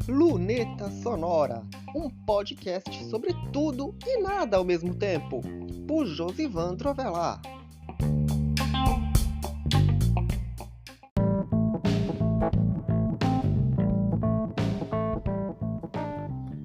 Luneta Sonora, um podcast sobre tudo e nada ao mesmo tempo, por Josivan Trovelar.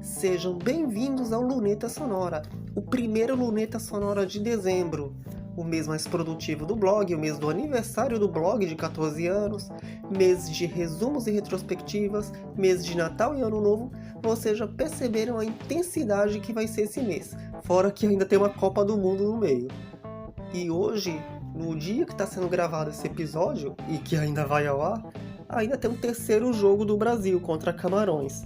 Sejam bem-vindos ao Luneta Sonora, o primeiro Luneta Sonora de dezembro, o mês mais produtivo do blog, o mês do aniversário do blog de 14 anos, mês de resumos e retrospectivas, mês de Natal e Ano Novo. Vocês já perceberam a intensidade que vai ser esse mês, fora que ainda tem uma Copa do Mundo no meio. E hoje, no dia que está sendo gravado esse episódio, e que ainda vai ao ar, ainda tem um terceiro jogo do Brasil contra Camarões.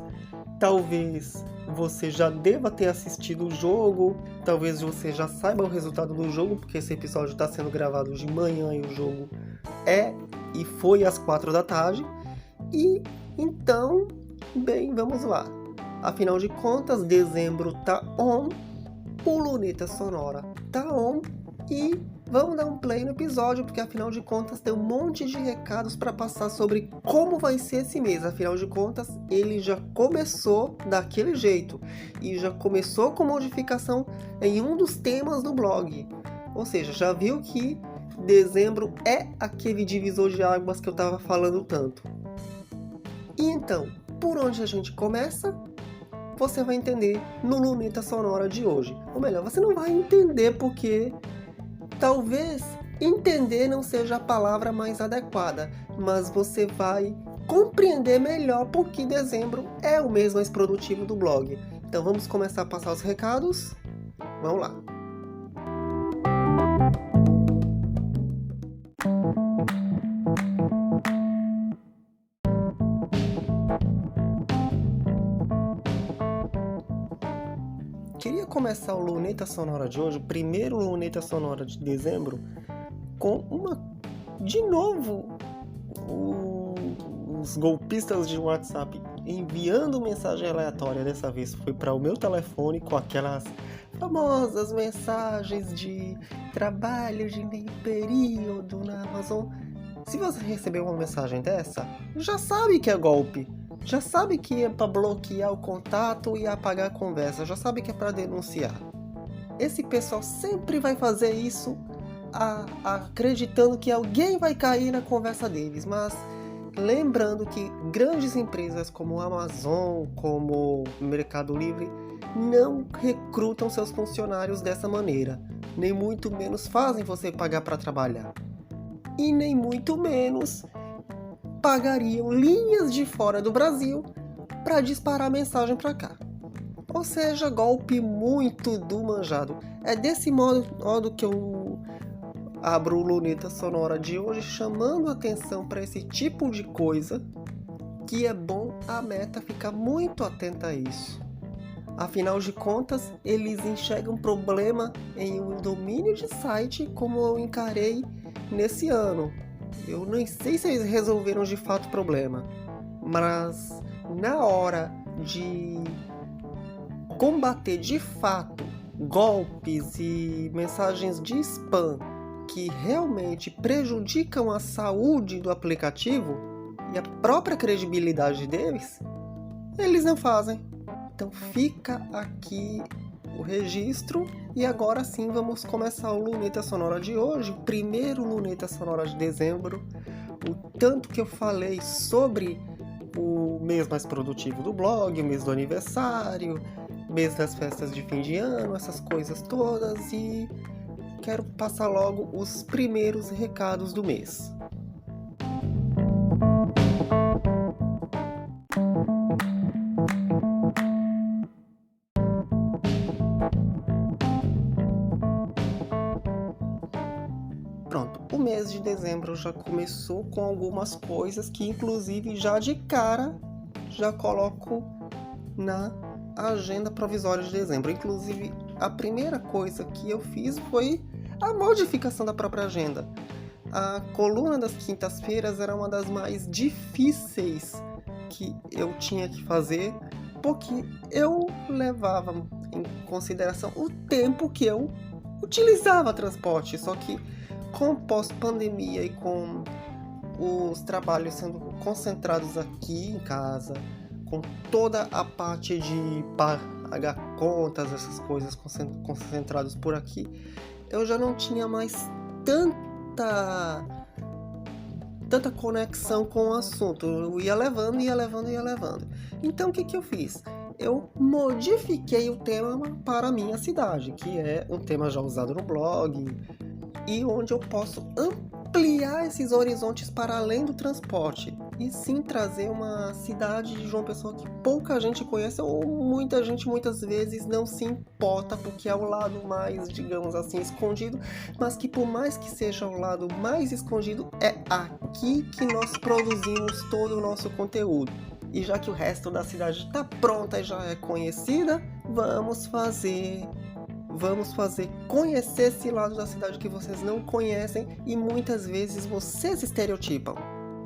Talvez você já deva ter assistido o jogo, talvez você já saiba o resultado do jogo, porque esse episódio está sendo gravado de manhã e o jogo foi às 4 da tarde. E então, bem, vamos lá. Afinal de contas, dezembro tá on, o Luneta Sonora tá on e vamos dar um play no episódio, porque afinal de contas tem um monte de recados para passar sobre como vai ser esse mês. Afinal de contas, ele já começou daquele jeito e já começou com modificação em um dos temas do blog. Ou seja, já viu que dezembro é aquele divisor de águas que eu estava falando tanto. E então, por onde a gente começa? Você vai entender no Luneta Sonora de hoje. Ou melhor, você não vai entender porque talvez entender não seja a palavra mais adequada, mas você vai compreender melhor porque dezembro é o mês mais produtivo do blog. Então vamos começar a passar os recados? Vamos lá! Queria começar o Luneta Sonora de hoje, o primeiro Luneta Sonora de dezembro, com de novo, os golpistas de WhatsApp enviando mensagem aleatória. Dessa vez foi para o meu telefone com aquelas famosas mensagens de trabalho de meio período na Amazon. Se você recebeu uma mensagem dessa, já sabe que é golpe. Já sabe que é para bloquear o contato e apagar a conversa, já sabe que é para denunciar. Esse pessoal sempre vai fazer isso acreditando que alguém vai cair na conversa deles, mas lembrando que grandes empresas como a Amazon, como o Mercado Livre, não recrutam seus funcionários dessa maneira, nem muito menos fazem você pagar para trabalhar, e nem muito menos pagariam linhas de fora do Brasil para disparar mensagem para cá. Ou seja, golpe muito do manjado. É desse modo que eu abro o Luneta Sonora de hoje, chamando atenção para esse tipo de coisa, que é bom a meta ficar muito atenta a isso. Afinal de contas, eles enxergam problema em um domínio de site como eu encarei nesse ano. Eu nem sei se eles resolveram de fato o problema, mas na hora de combater de fato golpes e mensagens de spam que realmente prejudicam a saúde do aplicativo e a própria credibilidade deles, eles não fazem. Então fica aqui o registro e agora sim vamos começar o Luneta Sonora de hoje, o primeiro Luneta Sonora de dezembro. O tanto que eu falei sobre o mês mais produtivo do blog, o mês do aniversário, mês das festas de fim de ano, essas coisas todas, e quero passar logo os primeiros recados do mês. Pronto, o mês de dezembro já começou com algumas coisas que inclusive já de cara já coloco na agenda provisória de dezembro. Inclusive a primeira coisa que eu fiz foi a modificação da própria agenda. A coluna das quintas-feiras era uma das mais difíceis que eu tinha que fazer, porque eu levava em consideração o tempo que eu utilizava transporte, só que com pós-pandemia e com os trabalhos sendo concentrados aqui em casa, com toda a parte de pagar contas, essas coisas concentradas por aqui, eu já não tinha mais tanta conexão com o assunto. Eu ia levando. Então o que eu fiz? Eu modifiquei o tema para a minha cidade, que é um tema já usado no blog, e onde eu posso ampliar esses horizontes para além do transporte, e sim trazer uma cidade de João Pessoa que pouca gente conhece, ou muita gente muitas vezes não se importa, porque é o lado mais, digamos assim, escondido, mas que por mais que seja o lado mais escondido, é aqui que nós produzimos todo o nosso conteúdo. E já que o resto da cidade está pronta e já é conhecida, vamos fazer conhecer esse lado da cidade que vocês não conhecem e muitas vezes vocês estereotipam.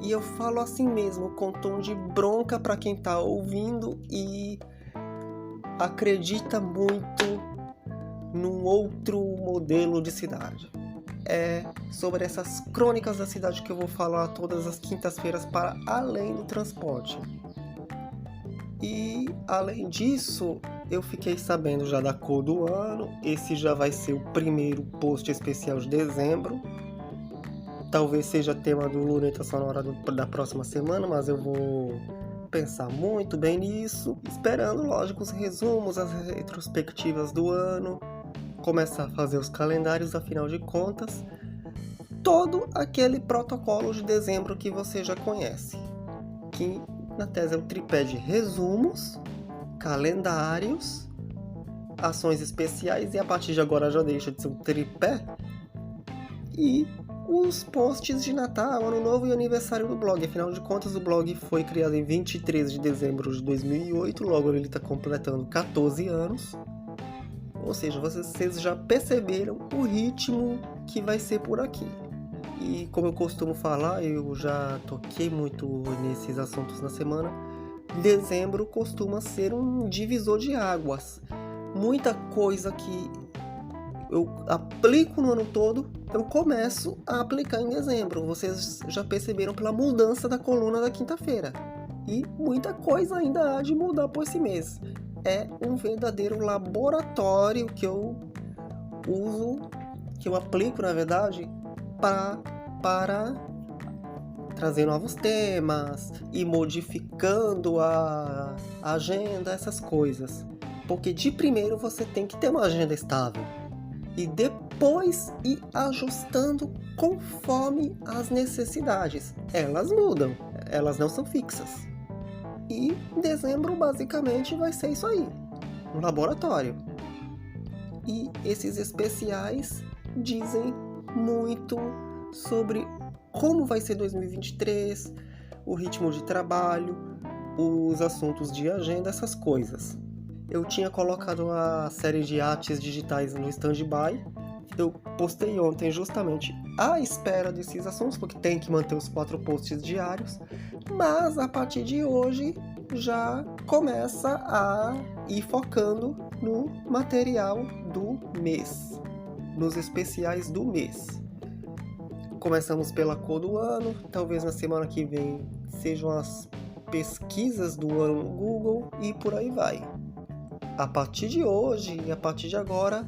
E eu falo assim mesmo, com tom de bronca para quem está ouvindo e acredita muito num outro modelo de cidade. É sobre essas crônicas da cidade que eu vou falar todas as quintas-feiras para além do transporte. E além disso, eu fiquei sabendo já da cor do ano. Esse já vai ser o primeiro post especial de dezembro. Talvez seja tema do Luneta Sonora da próxima semana, mas eu vou pensar muito bem nisso. Esperando, lógico, os resumos, as retrospectivas do ano. Começar a fazer os calendários, afinal de contas. Todo aquele protocolo de dezembro que você já conhece. Que na tese é o tripé de resumos, calendários, ações especiais, e a partir de agora já deixa de ser um tripé, e os posts de Natal, Ano Novo e aniversário do blog. Afinal de contas, o blog foi criado em 23 de dezembro de 2008, logo ele está completando 14 anos. Ou seja, vocês já perceberam o ritmo que vai ser por aqui. E como eu costumo falar, eu já toquei muito nesses assuntos na semana, dezembro costuma ser um divisor de águas. Muita coisa que eu aplico no ano todo, eu começo a aplicar em dezembro. Vocês já perceberam pela mudança da coluna da quinta-feira. E muita coisa ainda há de mudar por esse mês. É um verdadeiro laboratório que eu uso, que eu aplico, na verdade, para trazer novos temas e modificando a agenda, essas coisas. Porque de primeiro você tem que ter uma agenda estável e depois ir ajustando conforme as necessidades. Elas mudam, elas não são fixas. E dezembro basicamente vai ser isso aí, um laboratório. E esses especiais dizem muito sobre como vai ser 2023, o ritmo de trabalho, os assuntos de agenda, essas coisas. Eu tinha colocado a série de artes digitais no stand-by. Eu postei ontem justamente à espera desses assuntos, porque tem que manter os 4 posts diários. Mas a partir de hoje já começa a ir focando no material do mês, nos especiais do mês. Começamos pela cor do ano, talvez na semana que vem sejam as pesquisas do ano no Google e por aí vai. A partir de hoje e a partir de agora,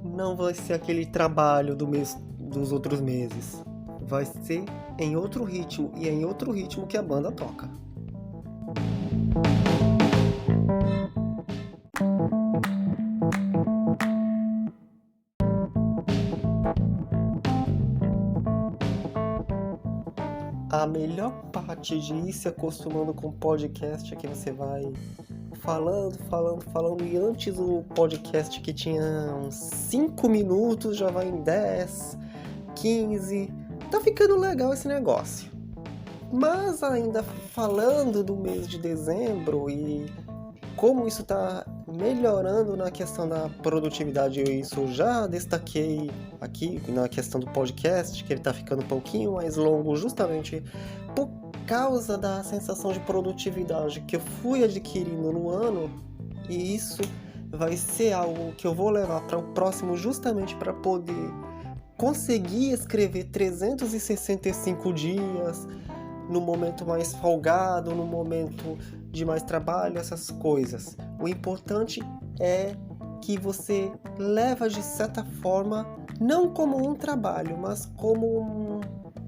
não vai ser aquele trabalho dos outros meses. Vai ser em outro ritmo, e é em outro ritmo que a banda toca. A melhor parte de ir se acostumando com o podcast é que você vai falando, e antes o podcast que tinha uns 5 minutos já vai em 10, 15, tá ficando legal esse negócio. Mas ainda falando do mês de dezembro e como isso tá melhorando na questão da produtividade, isso eu já destaquei aqui na questão do podcast, que ele tá ficando um pouquinho mais longo justamente por causa da sensação de produtividade que eu fui adquirindo no ano, e isso vai ser algo que eu vou levar para o próximo justamente para poder conseguir escrever 365 dias, no momento mais folgado, no momento de mais trabalho, essas coisas. O importante é que você leva de certa forma, não como um trabalho, mas como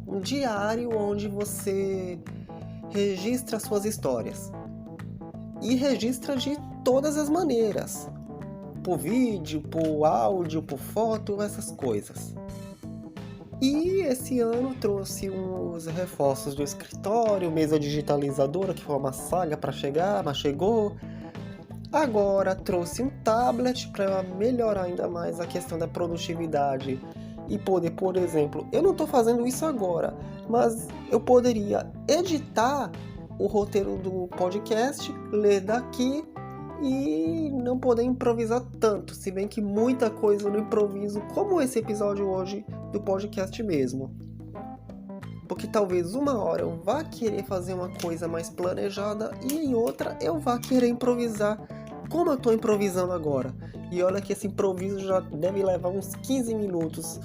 um diário onde você registra suas histórias. E registra de todas as maneiras. Por vídeo, por áudio, por foto, essas coisas. E esse ano trouxe uns reforços do escritório, mesa digitalizadora, que foi uma saga para chegar, mas chegou. Agora trouxe um tablet para melhorar ainda mais a questão da produtividade e poder, por exemplo, eu não estou fazendo isso agora, mas eu poderia editar o roteiro do podcast, ler daqui e não poder improvisar tanto, se bem que muita coisa eu não improviso, como esse episódio hoje do podcast mesmo. Porque talvez uma hora eu vá querer fazer uma coisa mais planejada e em outra eu vá querer improvisar, como eu estou improvisando agora. E olha que esse improviso já deve levar uns 15 minutos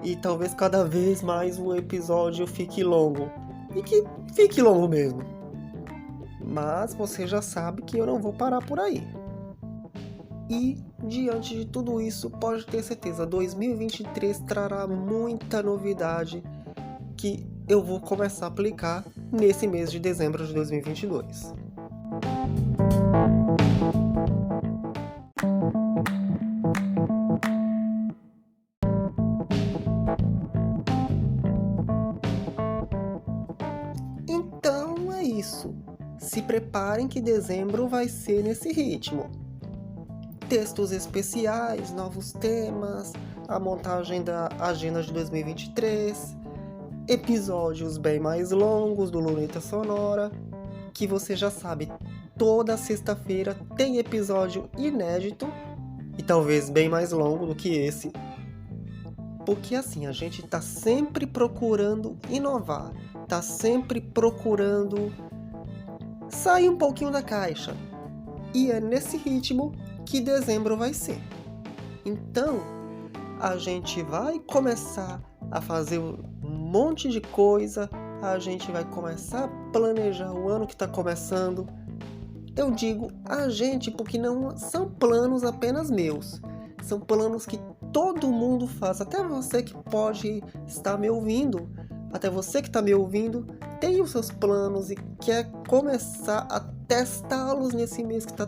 e talvez cada vez mais o episódio fique longo. E que fique longo mesmo. Mas você já sabe que eu não vou parar por aí. E diante de tudo isso, pode ter certeza, 2023 trará muita novidade que eu vou começar a aplicar nesse mês de dezembro de 2022. Então é isso. Se preparem que dezembro vai ser nesse ritmo. Textos especiais, novos temas, a montagem da agenda de 2023, episódios bem mais longos do Luneta Sonora, que você já sabe, toda sexta-feira tem episódio inédito e talvez bem mais longo do que esse. Porque assim, a gente tá sempre procurando inovar, tá sempre procurando sair um pouquinho da caixa. E é nesse ritmo que dezembro vai ser. Então, a gente vai começar a fazer um monte de coisa, a gente vai começar a planejar o ano que está começando. Eu digo a gente porque não são planos apenas meus, são planos que todo mundo faz, até você que pode estar me ouvindo, até você que está me ouvindo, tem os seus planos e quer começar a testá-los nesse mês que está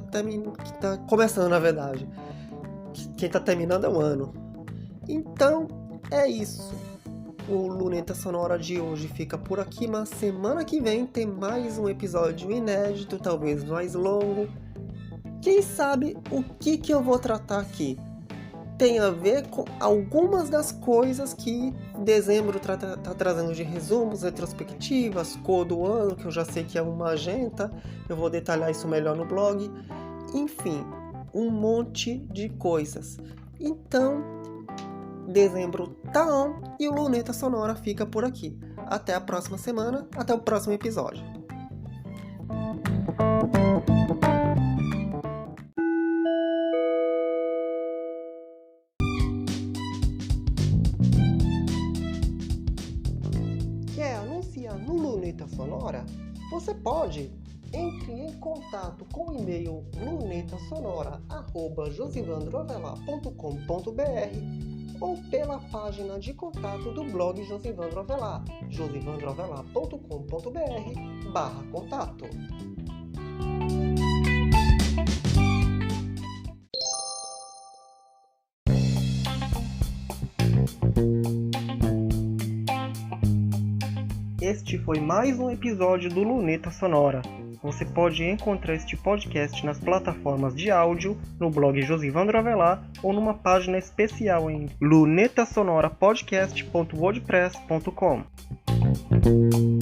começando, na verdade. Quem está terminando é o ano. Então, é isso. O Luneta Sonora de hoje fica por aqui, mas semana que vem tem mais um episódio inédito, talvez mais longo. Quem sabe o que eu vou tratar aqui tem a ver com algumas das coisas que dezembro tá trazendo de resumos, retrospectivas, cor do ano, que eu já sei que é um magenta, eu vou detalhar isso melhor no blog. Enfim, um monte de coisas. Então, dezembro tá on e o Luneta Sonora fica por aqui. Até a próxima semana, até o próximo episódio. Quer anunciar no Luneta Sonora? Você pode! Entre em contato com o e-mail lunetasonora@josivandroavelar.com.br ou pela página de contato do blog Josivandro Avelar, josivandroavelar.com.br/contato. Este foi mais um episódio do Luneta Sonora. Você pode encontrar este podcast nas plataformas de áudio, no blog Josivandro Avelar ou numa página especial em lunetasonorapodcast.wordpress.com.